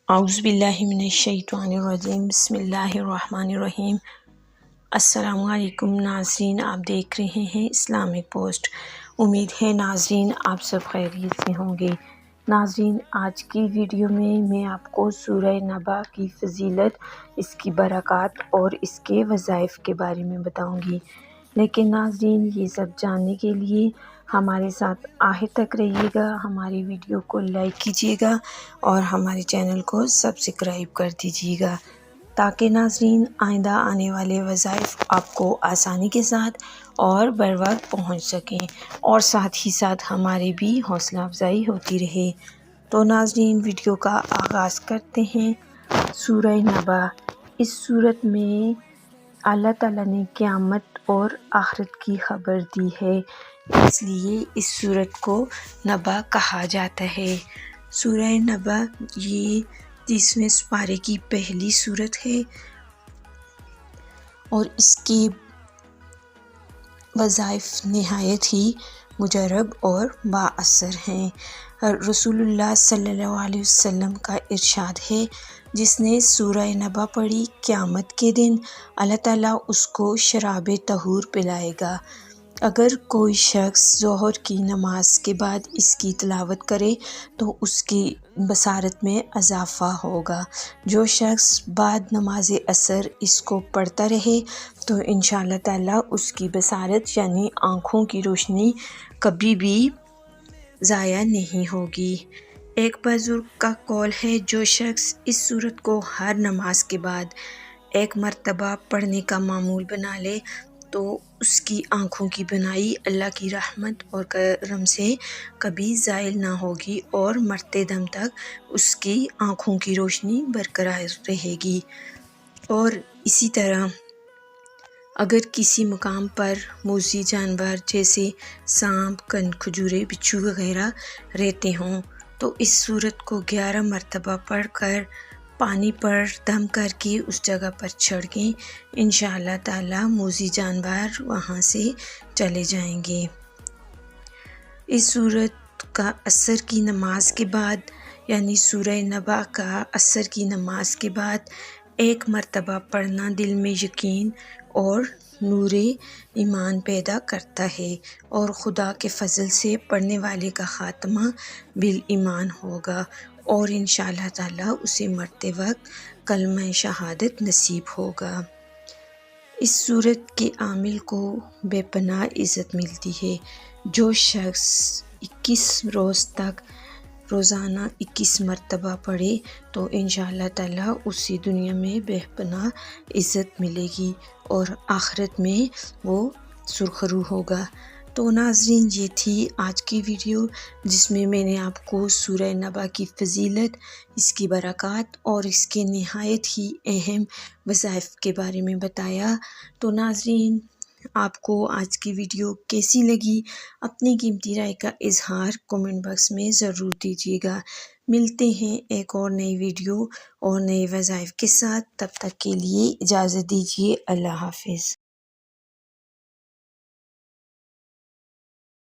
اعوذ باللہ من الشیطان الرجیم، بسم اللہ الرحمن الرحیم۔ السلام علیکم ناظرین، آپ دیکھ رہے ہیں اسلامک پوسٹ۔ امید ہے ناظرین آپ سب خیریت سے ہوں گے۔ ناظرین، آج کی ویڈیو میں آپ کو سورہ نبا کی فضیلت، اس کی برکات اور اس کے وظائف کے بارے میں بتاؤں گی۔ لیکن ناظرین، یہ سب جاننے کے لیے ہمارے ساتھ آخر تک رہیے گا، ہماری ویڈیو کو لائک کیجیے گا اور ہمارے چینل کو سبسکرائب کر دیجیے گا، تاکہ ناظرین آئندہ آنے والے وظائف آپ کو آسانی کے ساتھ اور بر وقت پہنچ سکیں اور ساتھ ہی ساتھ ہماری بھی حوصلہ افزائی ہوتی رہے۔ تو ناظرین، ویڈیو کا آغاز کرتے ہیں۔ سورہ نبا، اس صورت میں اللہ تعالیٰ نے قیامت اور آخرت کی خبر دی ہے، اس لیے اس صورت کو نبا کہا جاتا ہے۔ سورہ نبا یہ 30ویں سپارے کی پہلی صورت ہے اور اس کے وظائف نہایت ہی مجرب اور بااثر ہیں۔ رسول اللہ صلی اللہ علیہ وسلم کا ارشاد ہے، جس نے سورہ نبا پڑھی، قیامت کے دن اللہ تعالیٰ اس کو شراب طہور پلائے گا۔ اگر کوئی شخص ظہر کی نماز کے بعد اس کی تلاوت کرے تو اس کی بصارت میں اضافہ ہوگا۔ جو شخص بعد نماز عصر اس کو پڑھتا رہے تو انشاءاللہ تعالیٰ اس کی بصارت یعنی آنکھوں کی روشنی کبھی بھی ضائع نہیں ہوگی۔ ایک بزرگ کا قول ہے، جو شخص اس سورت کو ہر نماز کے بعد ایک مرتبہ پڑھنے کا معمول بنا لے تو اس کی آنکھوں کی بینائی اللہ کی رحمت اور کرم سے کبھی زائل نہ ہوگی اور مرتے دم تک اس کی آنکھوں کی روشنی برقرار رہے گی۔ اور اسی طرح اگر کسی مقام پر موذی جانور جیسے سانپ، کھجورے، بچھو وغیرہ رہتے ہوں تو اس سورت کو 11 مرتبہ پڑھ کر پانی پر دم کر کے اس جگہ پر چھڑکیں، انشاءاللہ تعالیٰ موذی جانور وہاں سے چلے جائیں گے۔ اس سورت کا عصر کی نماز کے بعد یعنی سورہ نبا کا عصر کی نماز کے بعد ایک مرتبہ پڑھنا دل میں یقین اور نور ایمان پیدا کرتا ہے اور خدا کے فضل سے پڑھنے والے کا خاتمہ بالایمان ہوگا اور انشاءاللہ تعالیٰ اسے مرتے وقت کلمہ شہادت نصیب ہوگا۔ اس سورت کے عامل کو بے پناہ عزت ملتی ہے۔ جو شخص 21 روز تک روزانہ 21 مرتبہ پڑھے تو انشاءاللہ تعالیٰ اسی دنیا میں بے پناہ عزت ملے گی اور آخرت میں وہ سرخرو ہوگا۔ تو ناظرین، یہ تھی آج کی ویڈیو، جس میں نے آپ کو سورہ نبا کی فضیلت، اس کی برکات اور اس کے نہایت ہی اہم وظائف کے بارے میں بتایا۔ تو ناظرین، آپ کو آج کی ویڈیو کیسی لگی؟ اپنی قیمتی رائے کا اظہار کمنٹ باکس میں ضرور دیجیے گا۔ ملتے ہیں ایک اور نئی ویڈیو اور نئے وظائف کے ساتھ، تب تک کے لیے اجازت دیجیے۔ اللہ حافظ۔